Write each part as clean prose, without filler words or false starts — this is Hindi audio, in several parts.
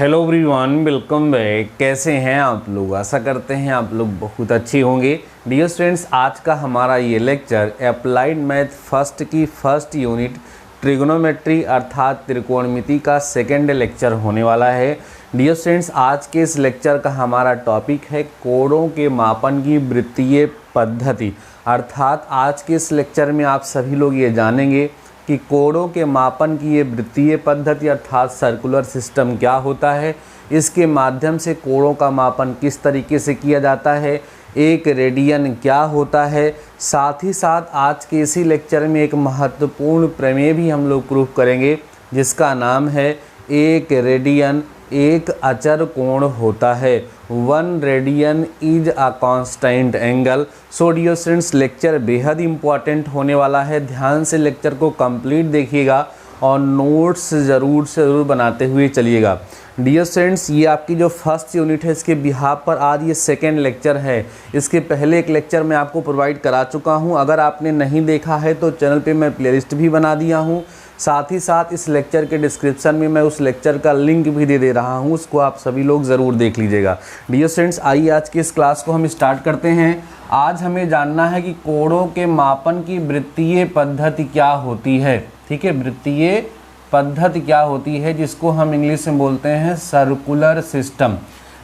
Hello everyone, welcome back. कैसे हैं आप लोग? आशा करते हैं आप लोग बहुत अच्छे होंगे। डियर स्टूडेंट्स, आज का हमारा ये लेक्चर अप्लाइड मैथ फर्स्ट की फर्स्ट यूनिट ट्रिग्नोमेट्री अर्थात त्रिकोणमिति का सेकेंड लेक्चर होने वाला है। डियर स्टूडेंट्स, आज के इस लेक्चर का हमारा टॉपिक है कोणों के मापन की वृत्तीय पद्धति। अर्थात आज के इस लेक्चर में आप सभी लोग ये जानेंगे कि कोणों के मापन की ये वृत्तीय पद्धति अर्थात सर्कुलर सिस्टम क्या होता है, इसके माध्यम से कोणों का मापन किस तरीके से किया जाता है, एक रेडियन क्या होता है। साथ ही साथ आज के इसी लेक्चर में एक महत्वपूर्ण प्रमेय भी हम लोग प्रूफ करेंगे जिसका नाम है एक रेडियन एक अचर कोण होता है। 1 radian is a constant angle. So dear students, lecture बेहद इंपॉर्टेंट होने वाला है। ध्यान से लेक्चर को कंप्लीट देखिएगा और नोट्स ज़रूर बनाते हुए चलिएगा। डियर स्टूडेंट्स, ये आपकी जो फर्स्ट यूनिट है इसके बिहाफ पर आज ये सेकेंड लेक्चर है। इसके पहले एक लेक्चर मैं आपको प्रोवाइड करा चुका हूँ। अगर आपने नहीं देखा है तो चैनल पे मैं प्लेलिस्ट भी बना दिया हूँ। साथ ही साथ इस लेक्चर के डिस्क्रिप्शन में मैं उस लेक्चर का लिंक भी दे रहा हूँ, उसको आप सभी लोग ज़रूर देख लीजिएगा। डियर स्टूडेंट्स, आइए आज की इस क्लास को हम स्टार्ट करते हैं। आज हमें जानना है कि कोणों के मापन की वृत्तीय पद्धति क्या होती है। ठीक है, वृत्तीय पद्धति क्या होती है, जिसको हम इंग्लिश में बोलते हैं सर्कुलर सिस्टम।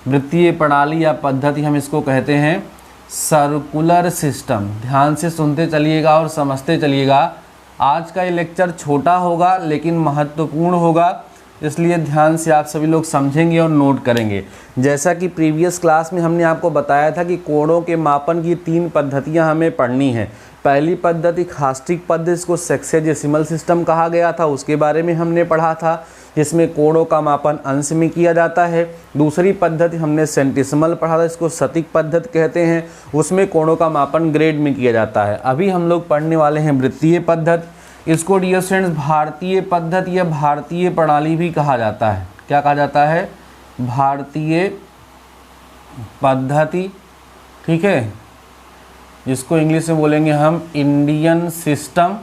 वृत्तीय प्रणाली या पद्धति हम इसको कहते हैं सर्कुलर सिस्टम। ध्यान से सुनते चलिएगा और समझते चलिएगा। आज का ये लेक्चर छोटा होगा लेकिन महत्वपूर्ण होगा, इसलिए ध्यान से आप सभी लोग समझेंगे और नोट करेंगे। जैसा कि प्रीवियस क्लास में हमने आपको बताया था कि कोणों के मापन की 3 पद्धतियां हमें पढ़नी है। पहली पद्धति खास्टिक पद्धति, इसको सेक्सेजेसिमल सिस्टम कहा गया था, उसके बारे में हमने पढ़ा था, जिसमें कोणों का मापन अंश में किया जाता है। दूसरी पद्धति हमने सेंटिसिमल पढ़ा था, इसको सतिक पद्धति कहते हैं, उसमें कोणों का मापन ग्रेड में किया जाता है। अभी हम लोग पढ़ने वाले हैं वृत्तीय पद्धति। इसको डियर स्टूडेंट्स भारतीय पद्धति या भारतीय प्रणाली भी कहा जाता है। क्या कहा जाता है? भारतीय पद्धति। ठीक है, जिसको इंग्लिश में बोलेंगे हम इंडियन सिस्टम।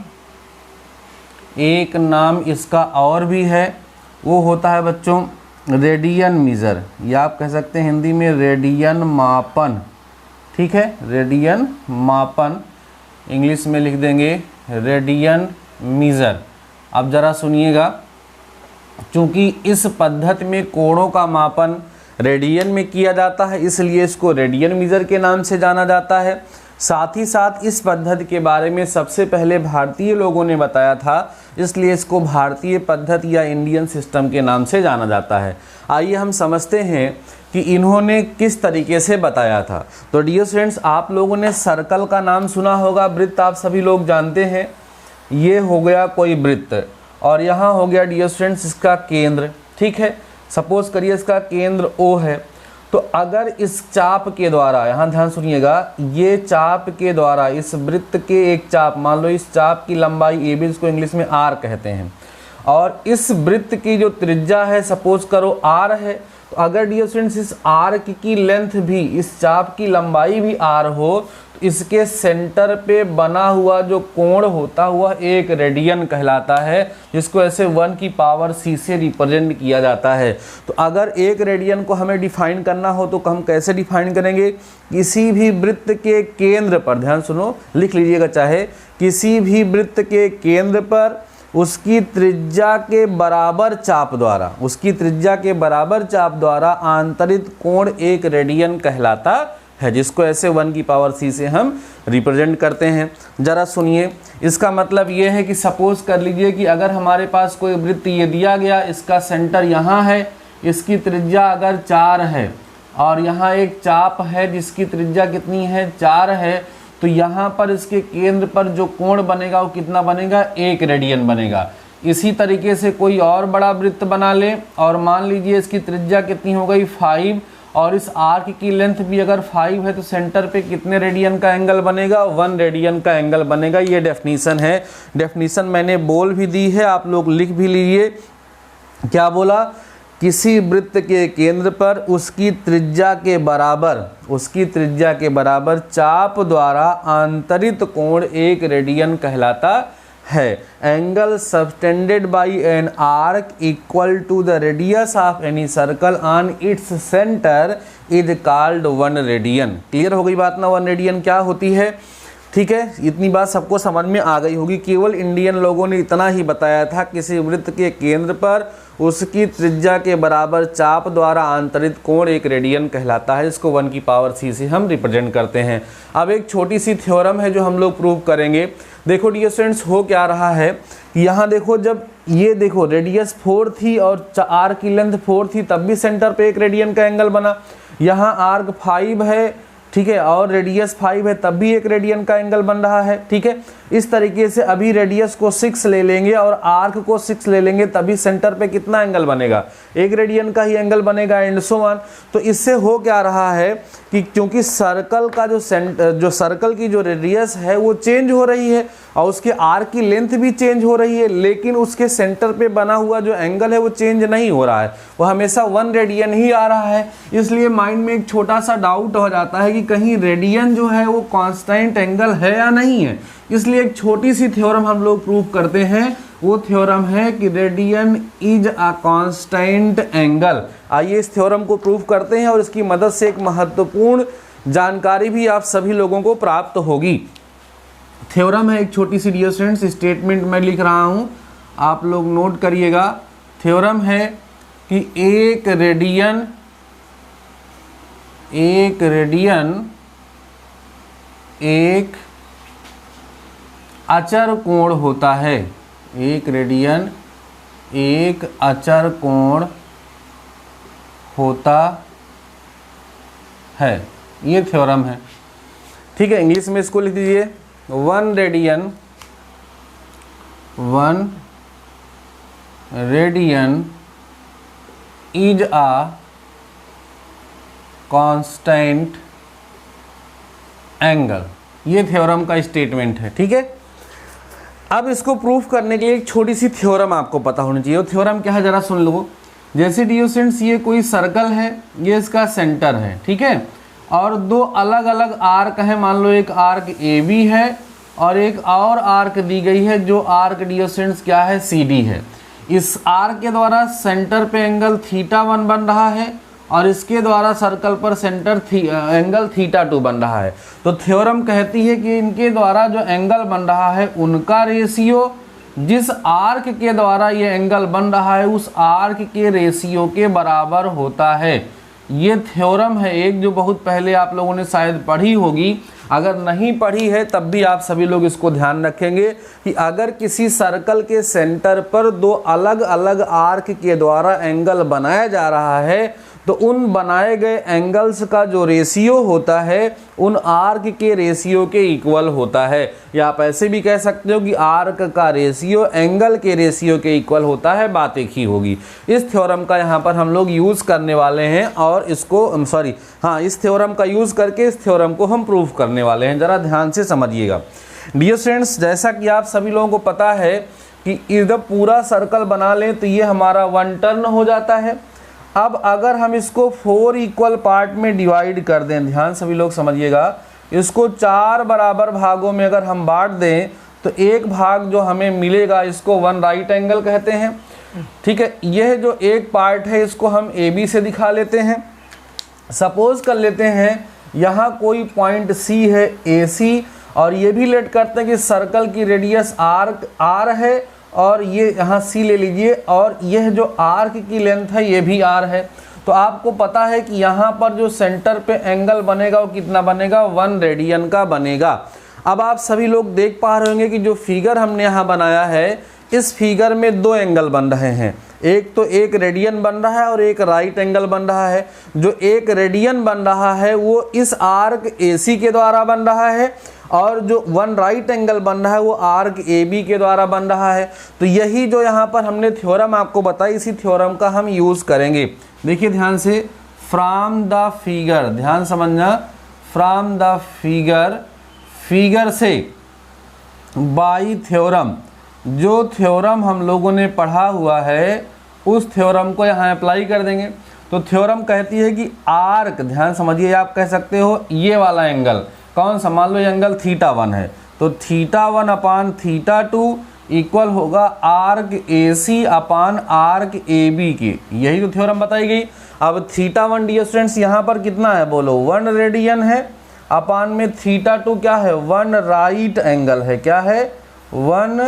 एक नाम इसका और भी है, वो होता है बच्चों रेडियन मीज़र, या आप कह सकते हैं हिंदी में रेडियन मापन। ठीक है, रेडियन मापन, इंग्लिश में लिख देंगे रेडियन मीज़र। अब ज़रा सुनिएगा, चूँकि इस पद्धति में कोणों का मापन रेडियन में किया जाता है, इसलिए इसको रेडियन मीज़र के नाम से जाना जाता है। साथ ही साथ इस पद्धति के बारे में सबसे पहले भारतीय लोगों ने बताया था, इसलिए इसको भारतीय पद्धति या इंडियन सिस्टम के नाम से जाना जाता है। आइए हम समझते हैं कि इन्होंने किस तरीके से बताया था। तो डियर स्टूडेंट्स, आप लोगों ने सर्कल का नाम सुना होगा, वृत्त आप सभी लोग जानते हैं। ये हो गया कोई वृत्त और यहाँ हो गया डियर स्टूडेंट्स इसका केंद्र। ठीक है, सपोज करिए इसका केंद्र O है, तो अगर इस चाप के द्वारा, यहाँ ध्यान सुनिएगा, ये चाप के द्वारा इस वृत्त के एक चाप, मान लो इस चाप की लंबाई AB, इसको इंग्लिश में R कहते हैं, और इस वृत्त की जो त्रिज्या है सपोज करो R है, तो अगर डियर स्टूडेंट्स इस आर्क की लेंथ भी, इस चाप की लंबाई भी R हो, तो इसके सेंटर पे बना हुआ जो कोण होता हुआ एक रेडियन कहलाता है, जिसको ऐसे 1 की पावर C से रिप्रेजेंट किया जाता है। तो अगर एक रेडियन को हमें डिफाइन करना हो तो हम कैसे डिफाइन करेंगे? किसी भी वृत्त के केंद्र पर, ध्यान सुनो, लिख लीजिएगा चाहे, किसी भी वृत्त के केंद्र पर उसकी त्रिज्या के बराबर चाप द्वारा, उसकी त्रिज्या के बराबर चाप द्वारा आंतरित कोण एक रेडियन कहलाता है, जिसको ऐसे 1 की पावर C से हम रिप्रेजेंट करते हैं। ज़रा सुनिए, इसका मतलब ये है कि सपोज कर लीजिए कि अगर हमारे पास कोई वृत्त ये दिया गया, इसका सेंटर यहाँ है, इसकी त्रिज्या अगर 4 है और यहाँ एक चाप है जिसकी त्रिज्या कितनी है? 4 है, तो यहाँ पर इसके केंद्र पर जो कोण बनेगा वो कितना बनेगा? 1 रेडियन बनेगा। इसी तरीके से कोई और बड़ा वृत्त बना ले और मान लीजिए इसकी त्रिज्या कितनी हो गई? 5, और इस आर्क की लेंथ भी अगर 5 है, तो सेंटर पे कितने रेडियन का एंगल बनेगा? 1 रेडियन का एंगल बनेगा। ये डेफिनीशन है, डेफिनीशन मैंने बोल भी दी है, आप लोग लिख भी लीजिए। क्या बोला? किसी वृत्त के केंद्र पर उसकी त्रिज्या के बराबर चाप द्वारा आंतरित कोण एक रेडियन कहलाता है। Angle subtended by an arc equal to the radius of any circle on its centre is called 1 radian. Clear हो गई बात ना, 1 रेडियन क्या होती है। ठीक है, इतनी बात सबको समझ में आ गई होगी। केवल इंडियन लोगों ने इतना ही बताया था, किसी वृत्त के केंद्र पर उसकी त्रिज्या के बराबर चाप द्वारा आंतरित कोण 1 रेडियन कहलाता है। इसको 1 की पावर c से हम रिप्रेजेंट करते हैं। अब एक छोटी सी थ्योरम है जो हम लोग प्रूव करेंगे। देखो डियर स्टूडेंट्स, हो क्या रहा है, यहाँ देखो जब ये देखो रेडियस 4 थी और आर की लेंथ 4 थी, तब भी सेंटर पे 1 रेडियन का एंगल बना। यहाँ आर्क 5 है, ठीक है, और रेडियस 5 है, तब भी 1 रेडियन का एंगल बन रहा है। ठीक है, इस तरीके से अभी रेडियस को 6 ले लेंगे और आर्क को 6 ले लेंगे, तभी सेंटर पे कितना एंगल बनेगा, 1 रेडियन का ही एंगल बनेगा, एंड सो ऑन। तो इससे हो क्या रहा है कि क्योंकि सर्कल का जो सर्कल की जो रेडियस है वो चेंज हो रही है और उसके आर्क की लेंथ भी चेंज हो रही है, लेकिन उसके सेंटर पे बना हुआ जो एंगल है वो चेंज नहीं हो रहा है, वो हमेशा 1 रेडियन ही आ रहा है। इसलिए माइंड में एक छोटा सा डाउट हो जाता है कि कहीं रेडियन जो है वो कांस्टेंट एंगल है या नहीं है। इसलिए एक छोटी सी थ्योरम हम लोग प्रूव करते हैं, वो थ्योरम है कि radian is a constant angle. आइए इस थ्योरम को प्रूव करते हैं और इसकी मदद से एक महत्वपूर्ण जानकारी भी आप सभी लोगों को प्राप्त होगी। थ्योरम है एक छोटी सी डियर स्टूडेंट्स, स्टेटमेंट मैं लिख रहा हूं, आप लोग नोट करिएगा। थ्योरम है कि एक रेडियन एक अचर कोण होता है। एक रेडियन एक अचर कोण होता है, ये थ्योरम है। ठीक है, इंग्लिश में इसको लिख दीजिए, 1 radian is a constant angle. ये थ्योरम का स्टेटमेंट है। ठीक है, अब इसको प्रूफ करने के लिए एक छोटी सी थ्योरम आपको पता होनी चाहिए। वो थ्योरम क्या है जरा सुन लो। जैसे डियर स्टूडेंट्स, ये कोई सर्कल है, ये इसका सेंटर है, ठीक है, और 2 अलग अलग आर्क है। मान लो एक आर्क ए बी है और एक और आर्क दी गई है जो आर्क डियर स्टूडेंट्स क्या है, सी डी है। इस आर्क के द्वारा सेंटर पे एंगल θ1 बन रहा है और इसके द्वारा सर्कल पर सेंटर एंगल θ2 बन रहा है। तो थ्योरम कहती है कि इनके द्वारा जो एंगल बन रहा है उनका रेशियो जिस आर्क के द्वारा ये एंगल बन रहा है उस आर्क के रेशियो के बराबर होता है। ये थ्योरम है एक जो बहुत पहले आप लोगों ने शायद पढ़ी होगी। अगर नहीं पढ़ी है तब भी आप सभी लोग इसको ध्यान रखेंगे कि अगर किसी सर्कल के सेंटर पर 2 अलग अलग आर्क के द्वारा एंगल बनाया जा रहा है तो उन बनाए गए एंगल्स का जो रेशियो होता है उन आर्क के रेशियो के इक्वल होता है। या आप ऐसे भी कह सकते हो कि आर्क का रेशियो एंगल के रेशियो के इक्वल होता है, बात एक ही होगी। इस थ्योरम का यहाँ पर हम लोग यूज़ करने वाले हैं और इसको इस थ्योरम का यूज़ करके इस थ्योरम को हम प्रूव करने वाले हैं। ज़रा ध्यान से समझिएगा डियर स्टूडेंट्स, जैसा कि आप सभी लोगों को पता है कि जब पूरा सर्कल बना लें तो ये हमारा 1 टर्न हो जाता है। अब अगर हम इसको 4 इक्वल पार्ट में डिवाइड कर दें, ध्यान सभी लोग समझिएगा, इसको 4 बराबर भागों में अगर हम बांट दें तो एक भाग जो हमें मिलेगा इसको 1 राइट एंगल कहते हैं। ठीक है, यह जो एक पार्ट है इसको हम ए बी से दिखा लेते हैं। सपोज कर लेते हैं यहाँ कोई पॉइंट सी है ए सी, और ये भी लेट करते हैं कि सर्कल की रेडियस आर है और ये यहाँ सी ले लीजिए और यह जो आर्क की लेंथ है ये भी आर है। तो आपको पता है कि यहाँ पर जो सेंटर पे एंगल बनेगा वो कितना बनेगा, 1 रेडियन का बनेगा। अब आप सभी लोग देख पा रहे होंगे कि जो फिगर हमने यहाँ बनाया है इस फिगर में 2 एंगल बन रहे हैं। एक तो 1 रेडियन बन रहा है और एक राइट एंगल बन रहा है। जो 1 रेडियन बन रहा है वो इस आर्क AC के द्वारा बन रहा है और जो 1 राइट एंगल बन रहा है वो आर्क AB के द्वारा बन रहा है। तो यही जो यहाँ पर हमने थ्योरम आपको बताई, इसी थ्योरम का हम यूज़ करेंगे। देखिए ध्यान से, फ्रॉम द फिगर, ध्यान समझना, फ्रॉम द फिगर से बाई थ्योरम, जो थ्योरम हम लोगों ने पढ़ा हुआ है उस थ्योरम को यहाँ अप्लाई कर देंगे। तो थ्योरम कहती है कि आर्क, ध्यान समझिए, आप कह सकते हो ये वाला एंगल कौन सा, मान लो ये एंगल θ1 है तो θ1 अपान θ2 इक्वल होगा आर्क AC अपान आर्क AB के। यही तो थ्योरम बताई गई। अब θ1 डियर स्टूडेंट्स यहाँ पर कितना है बोलो, 1 रेडियन है, अपान में θ2 क्या है, 1 राइट एंगल है। क्या है, 1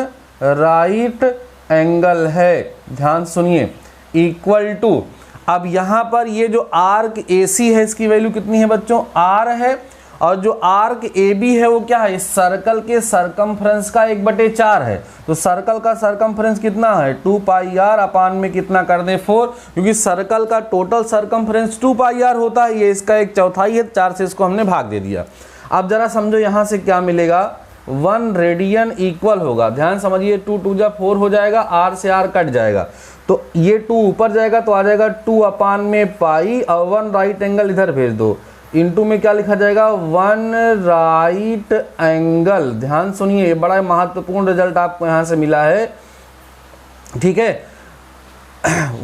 राइट एंगल है। ध्यान सुनिए, इक्वल टू, अब यहाँ पर ये जो आर्क AC है इसकी वैल्यू कितनी है बच्चों, R है, और जो आर्क AB है वो क्या है, इस सर्कल के सरकमफ्रेंस का 1/4 है। तो सर्कल का सरकमफ्रेंस कितना है, 2 पाई r, अपान में कितना कर दें 4, क्योंकि सर्कल का टोटल सरकमफ्रेंस 2 पाई r होता है, ये इसका 1/4 है, 4 से इसको हमने भाग दे दिया। अब जरा समझो यहाँ से क्या मिलेगा, 1 रेडियन इक्वल होगा, ध्यान समझिए, 2 2 जा 4 हो जाएगा, r से r कट जाएगा, तो ये 2 ऊपर जाएगा तो आ जाएगा 2 अपान में पाई, और 1 राइट एंगल इधर भेज दो, इनटू में क्या लिखा जाएगा, 1 राइट एंगल। ध्यान सुनिए, ये बड़ा महत्वपूर्ण रिजल्ट आपको यहाँ से मिला है, ठीक है,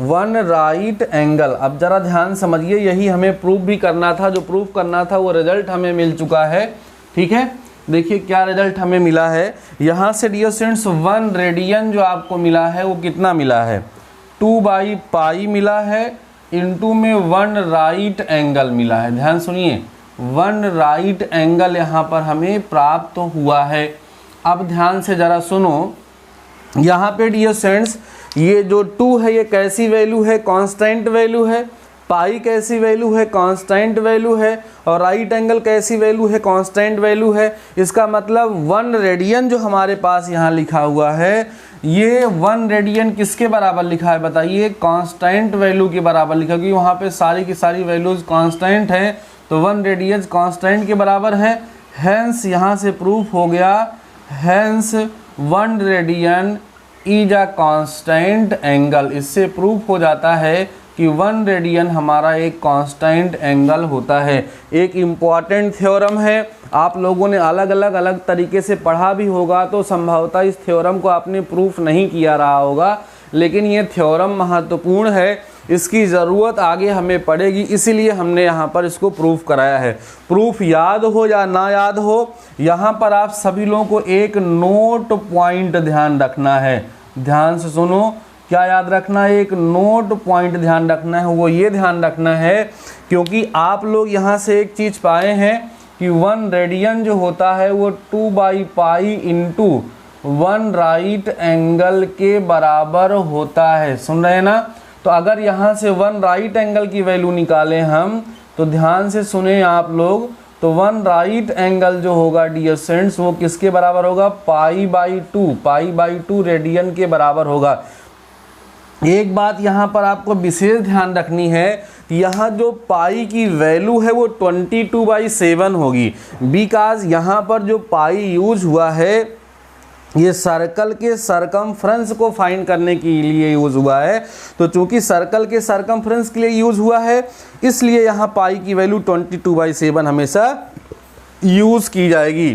1 राइट एंगल। अब जरा ध्यान समझिए, यही हमें प्रूफ भी करना था, जो प्रूफ करना था वो रिजल्ट हमें मिल चुका है, ठीक है। देखिए क्या रिजल्ट हमें मिला है, यहाँ से डियर स्टूडेंट्स 1 रेडियन जो आपको मिला है वो कितना मिला है, 2/पाई मिला है, इनटू में 1 राइट एंगल मिला है। ध्यान सुनिए, 1 राइट एंगल यहाँ पर हमें प्राप्त हुआ है। अब ध्यान से ज़रा सुनो, यहाँ पे डियर स्टूडेंट्स ये जो 2 है ये कैसी वैल्यू है, कांस्टेंट वैल्यू है, पाई कैसी वैल्यू है, कांस्टेंट वैल्यू है, और राइट एंगल कैसी वैल्यू है, कांस्टेंट वैल्यू है। इसका मतलब 1 रेडियन जो हमारे पास यहाँ लिखा हुआ है, ये 1 रेडियन किसके बराबर लिखा है बताइए, कांस्टेंट वैल्यू के बराबर लिखा, क्योंकि वहाँ पे सारी की सारी वैल्यूज कांस्टेंट हैं, तो 1 रेडियन कांस्टेंट के बराबर है। हेंस यहाँ से प्रूफ हो गया, hence 1 radian is a constant angle. इससे प्रूफ हो जाता है कि 1 रेडियन हमारा एक कांस्टेंट एंगल होता है। एक इम्पॉर्टेंट थ्योरम है, आप लोगों ने अलग अलग तरीके से पढ़ा भी होगा, तो संभवतः इस थ्योरम को आपने प्रूफ नहीं किया रहा होगा, लेकिन ये थ्योरम महत्वपूर्ण है, इसकी ज़रूरत आगे हमें पड़ेगी, इसीलिए हमने यहाँ पर इसको प्रूफ कराया है। प्रूफ याद हो या ना याद हो, यहाँ पर आप सभी लोगों को एक नोट पॉइंट ध्यान रखना है। ध्यान से सुनो, क्या याद रखना है, एक नोट पॉइंट ध्यान रखना है, वो ये ध्यान रखना है क्योंकि आप लोग यहाँ से एक चीज़ पाए हैं कि 1 रेडियन जो होता है वो 2/पाई इंटू 1 राइट एंगल के बराबर होता है। सुन रहे हैं ना, तो अगर यहाँ से 1 राइट एंगल की वैल्यू निकालें हम, तो ध्यान से सुने आप लोग, तो 1 राइट एंगल जो होगा डियर स्टूडेंट्स वो किसके बराबर होगा, पाई/2 रेडियन के बराबर होगा। एक बात यहाँ पर आपको विशेष ध्यान रखनी है, यहाँ जो पाई की वैल्यू है वो 22/7 होगी, बिकॉज यहाँ पर जो पाई यूज हुआ है ये सर्कल के सरकमफ्रेंस को फाइंड करने के लिए यूज़ हुआ है। तो चूंकि सर्कल के सरकमफ्रेंस के लिए यूज़ हुआ है, इसलिए यहाँ पाई की वैल्यू 22/7 हमेशा यूज़ की जाएगी।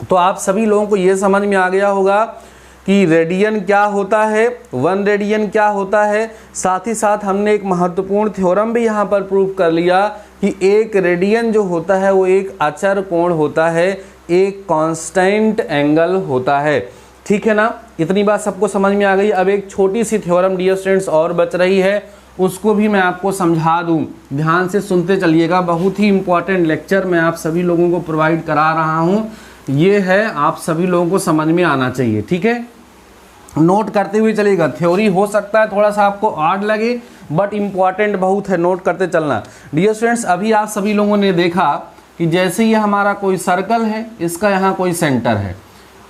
तो आप सभी लोगों को ये समझ में आ गया होगा कि रेडियन क्या होता है, 1 रेडियन क्या होता है। साथ ही साथ हमने एक महत्वपूर्ण थ्योरम भी यहाँ पर प्रूव कर लिया कि एक रेडियन जो होता है वो एक अचर कोण होता है, एक कांस्टेंट एंगल होता है। ठीक है ना, इतनी बात सबको समझ में आ गई। अब एक छोटी सी थ्योरम डियर स्टूडेंट्स और बच रही है, उसको भी मैं आपको समझा दूं, ध्यान से सुनते चलिएगा। बहुत ही इंपॉर्टेंट लेक्चर मैं आप सभी लोगों को प्रोवाइड करा रहा हूं, ये है आप सभी लोगों को समझ में आना चाहिए। ठीक है, नोट करते हुए चलिएगा। थ्योरी हो सकता है थोड़ा सा आपको हार्ड लगे, बट इम्पॉर्टेंट बहुत है, नोट करते चलना। डियर स्टूडेंट्स, अभी आप सभी लोगों ने देखा कि जैसे ये हमारा कोई सर्कल है, इसका यहाँ कोई सेंटर है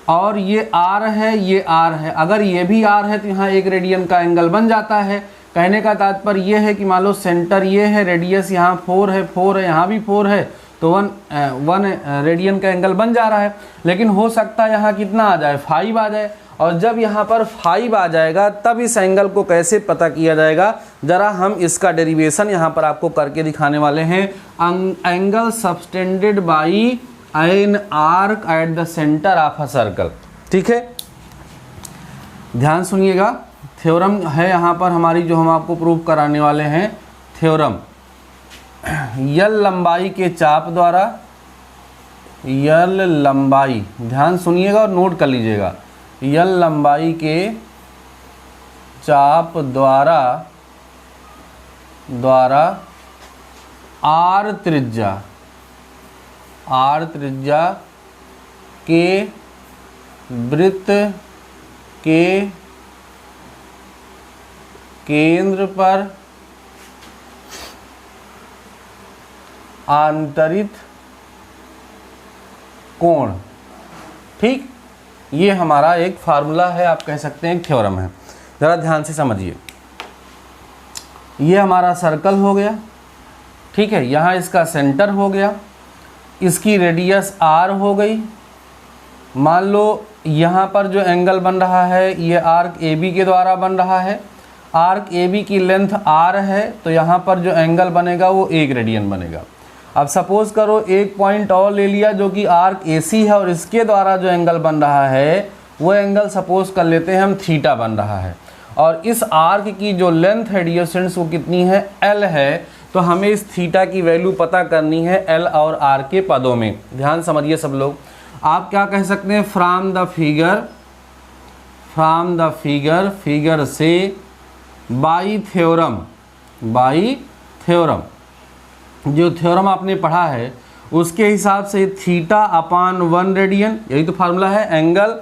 और ये आर है, ये आर है। अगर ये भी आर है तो यहाँ एक रेडियन का एंगल बन जाता है। कहने का तात्पर्य ये है कि मान लो सेंटर ये है, रेडियस यहाँ 4 है, 4 है, यहाँ भी 4 है, तो 1 रेडियन का एंगल बन जा रहा है। लेकिन हो सकता है यहाँ कितना आ जाए, 5 आ जाए, और जब यहाँ पर 5 आ जाएगा तब इस एंगल को कैसे पता किया जाएगा, जरा हम इसका डेरिवेशन यहाँ पर आपको करके दिखाने वाले हैं। Angle subtended by an arc at the centre of a circle. ठीक है, ध्यान सुनिएगा। थ्योरम है यहाँ पर हमारी, जो हम आपको प्रूव कराने वाले हैं। थ्योरम, यल लंबाई के चाप द्वारा, यल लंबाई, ध्यान सुनिएगा और नोट कर लीजिएगा, यल लंबाई के चाप द्वारा आर त्रिज्या के वृत्त के केंद्र पर आंतरित कोण। ठीक, ये हमारा एक फार्मूला है, आप कह सकते हैं एक थ्योरम है। ज़रा ध्यान से समझिए, ये हमारा सर्कल हो गया, ठीक है, यहाँ इसका सेंटर हो गया, इसकी रेडियस आर हो गई। मान लो यहाँ पर जो एंगल बन रहा है ये आर्क ए बी के द्वारा बन रहा है, आर्क ए बी की लेंथ आर है, तो यहाँ पर जो एंगल बनेगा वो 1 रेडियन बनेगा। अब सपोज करो एक पॉइंट और ले लिया जो कि आर्क ए सी है और इसके द्वारा जो एंगल बन रहा है वो एंगल सपोज कर लेते हैं हम थीटा बन रहा है, और इस आर्क की जो लेंथ है डियर स्टूडेंट्स वो कितनी है, एल है। तो हमें इस थीटा की वैल्यू पता करनी है एल और आर के पदों में। ध्यान समझिए सब लोग, आप क्या कह सकते हैं, फ्रॉम द फिगर से बाई थ्योरम, जो थ्योरम आपने पढ़ा है उसके हिसाब से थीटा अपान 1 रेडियन, यही तो फार्मूला है। एंगल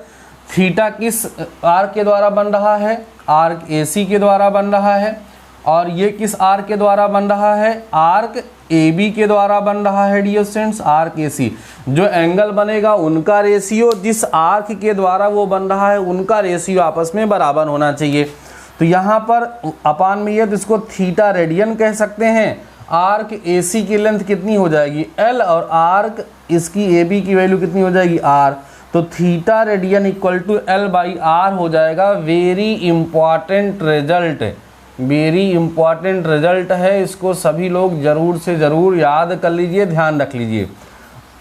थीटा किस आर्क के द्वारा बन रहा है, आर्क ए सी के द्वारा बन रहा है, और ये किस आर्क के द्वारा बन रहा है, आर्क ए बी के द्वारा बन रहा है डियर स्टूडेंट्स, आर्क ए सी। जो एंगल बनेगा उनका रेशियो जिस आर्क के द्वारा वो बन रहा है उनका रेशियो आपस में बराबर होना चाहिए। तो यहाँ पर अपान में ये, तो इसको थीटा रेडियन कह सकते हैं। आर्क ए सी की लेंथ कितनी हो जाएगी, एल, और आर्क इसकी ए बी की वैल्यू कितनी हो जाएगी, आर। तो theta radian equal to L by R हो जाएगा। वेरी इंपॉर्टेंट रिजल्ट है, इसको सभी लोग जरूर से ज़रूर याद कर लीजिए, ध्यान रख लीजिए।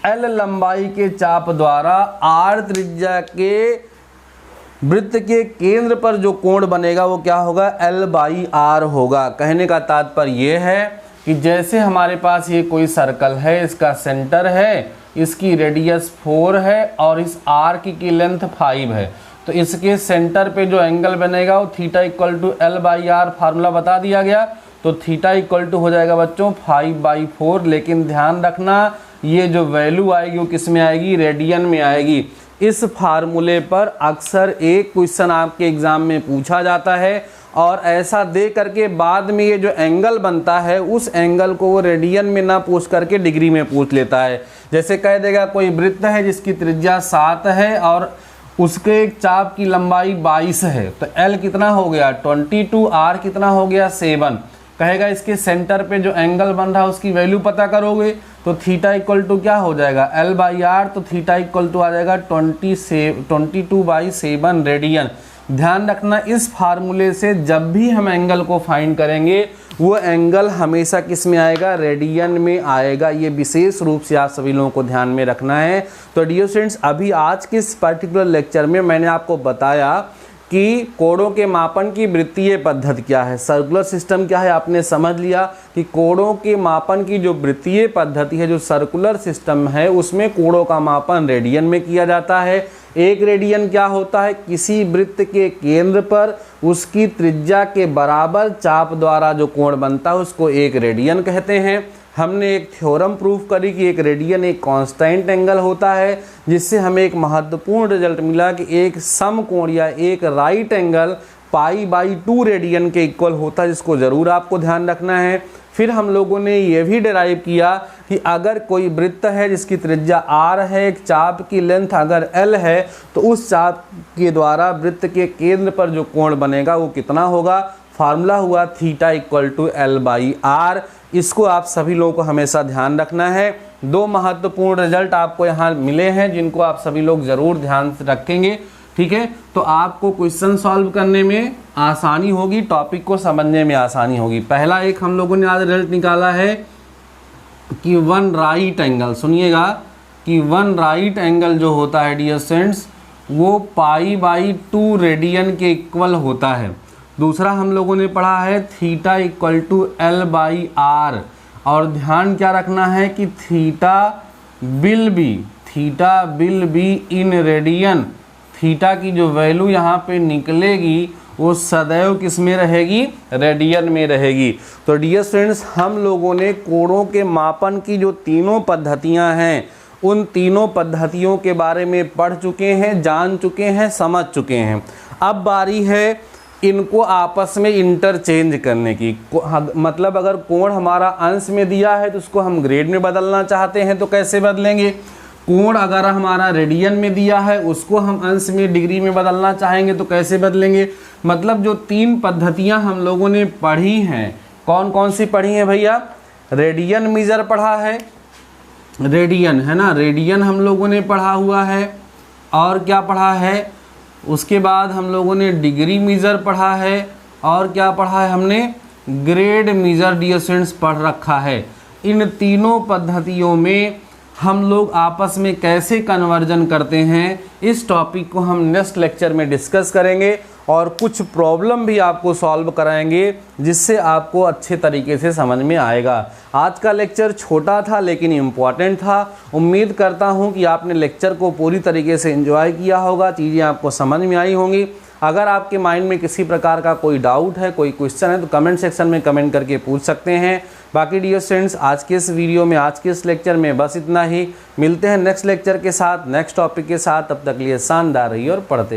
एल लंबाई के चाप द्वारा आर त्रिज्या के वृत्त के केंद्र पर जो कोण बनेगा वो क्या होगा, एल बाई आर होगा। कहने का तात्पर्य ये है कि जैसे हमारे पास ये कोई सर्कल है, इसका सेंटर है, इसकी रेडियस 4 है और इस आर्क की लेंथ 5 है, तो इसके सेंटर पे जो एंगल बनेगा वो theta equal to L by R, formula बता दिया गया। तो थीटा इक्वल टू हो जाएगा बच्चों 5/4। लेकिन ध्यान रखना ये जो वैल्यू आएगी वो किस में आएगी, रेडियन में आएगी। इस फार्मूले पर अक्सर एक क्वेश्चन आपके एग्जाम में पूछा जाता है, और ऐसा दे करके बाद में ये जो एंगल बनता है उस एंगल को वो रेडियन में ना पूछ करके डिग्री में पूछ लेता है। जैसे कह देगा कोई वृत्त है जिसकी त्रिज्या 7 है और उसके एक चाप की लंबाई 22 है, तो L कितना हो गया 22, R कितना हो गया 7। कहेगा इसके सेंटर पे जो एंगल बन रहा है उसकी वैल्यू पता करोगे, तो थीटा इक्वल टू क्या हो जाएगा, L बाई आर, तो थीटा इक्वल टू आ जाएगा 22/7 रेडियन। ध्यान रखना इस फार्मूले से जब भी हम एंगल को फाइंड करेंगे वो एंगल हमेशा किस में आएगा, रेडियन में आएगा। ये विशेष रूप से आप सभी लोगों को ध्यान में रखना है। तो डियर स्टूडेंट्स, अभी आज के इस पर्टिकुलर लेक्चर में मैंने आपको बताया कि कोणों के मापन की वृत्तीय पद्धति क्या है, सर्कुलर सिस्टम क्या है। आपने समझ लिया कि कोणों के मापन की जो वृत्तीय पद्धति है, जो सर्कुलर सिस्टम है, उसमें कोणों का मापन रेडियन में किया जाता है। एक रेडियन क्या होता है, किसी वृत्त के केंद्र पर उसकी त्रिज्या के बराबर चाप द्वारा जो कोण बनता है उसको एक रेडियन कहते हैं। हमने एक थ्योरम प्रूफ करी कि एक रेडियन एक कांस्टेंट एंगल होता है, जिससे हमें एक महत्वपूर्ण रिजल्ट मिला कि एक समकोण या एक राइट एंगल π/2 रेडियन के इक्वल होता है, जिसको ज़रूर आपको ध्यान रखना है। फिर हम लोगों ने ये भी डिराइव किया कि अगर कोई वृत्त है जिसकी त्रिज्या r है, एक चाप की लेंथ अगर l है, तो उस चाप के द्वारा वृत्त के केंद्र पर जो कोण बनेगा वो कितना होगा। फार्मूला हुआ theta equal to L by R. इसको आप सभी लोगों को हमेशा ध्यान रखना है। दो महत्वपूर्ण रिजल्ट आपको यहाँ मिले हैं जिनको आप सभी लोग ज़रूर ध्यान से रखेंगे, ठीक है। तो आपको क्वेश्चन सॉल्व करने में आसानी होगी, टॉपिक को समझने में आसानी होगी। पहला एक हम लोगों ने आज रिजल्ट निकाला है कि वन राइट एंगल, सुनिएगा कि वन राइट एंगल जो होता है डियर स्टूडेंट्स वो π/2 रेडियन के इक्वल होता है। दूसरा हम लोगों ने पढ़ा है theta equal to L by R, और ध्यान क्या रखना है कि theta will be in radian theta की जो वैल्यू यहाँ पे निकलेगी वो सदैव किस में रहेगी, रेडियन में रहेगी। तो डियर स्टूडेंट्स, हम लोगों ने कोणों के मापन की जो तीनों पद्धतियाँ हैं उन तीनों पद्धतियों के बारे में पढ़ चुके हैं, जान चुके हैं, समझ चुके हैं। अब बारी है इनको आपस में इंटरचेंज करने की। मतलब अगर कोण हमारा अंश में दिया है तो उसको हम ग्रेड में बदलना चाहते हैं तो कैसे बदलेंगे। कोण अगर हमारा रेडियन में दिया है उसको हम अंश में डिग्री में बदलना चाहेंगे तो कैसे बदलेंगे। मतलब जो तीन पद्धतियां हम लोगों ने पढ़ी हैं, कौन कौन सी पढ़ी हैं भैया। रेडियन मीजर पढ़ा है, रेडियन है ना, रेडियन हम लोगों ने पढ़ा हुआ है। और क्या पढ़ा है, उसके बाद हम लोगों ने डिग्री मीज़र पढ़ा है। और क्या पढ़ा है हमने, ग्रेड मीज़र डियर स्टूडेंट्स पढ़ रखा है। इन तीनों पद्धतियों में हम लोग आपस में कैसे कन्वर्जन करते हैं, इस टॉपिक को हम नेक्स्ट लेक्चर में डिस्कस करेंगे और कुछ प्रॉब्लम भी आपको सॉल्व कराएंगे जिससे आपको अच्छे तरीके से समझ में आएगा। आज का लेक्चर छोटा था लेकिन इम्पॉर्टेंट था। उम्मीद करता हूं कि आपने लेक्चर को पूरी तरीके से एंजॉय किया होगा, चीज़ें आपको समझ में आई होंगी। अगर आपके माइंड में किसी प्रकार का कोई डाउट है, कोई क्वेश्चन है तो कमेंट सेक्शन में कमेंट करके पूछ सकते हैं। बाकी डियर स्टूडेंट्स, आज के इस वीडियो में, आज के इस लेक्चर में बस इतना ही। मिलते हैं नेक्स्ट लेक्चर के साथ, नेक्स्ट टॉपिक के साथ। तब तक लिए शानदार रहिए और पढ़ते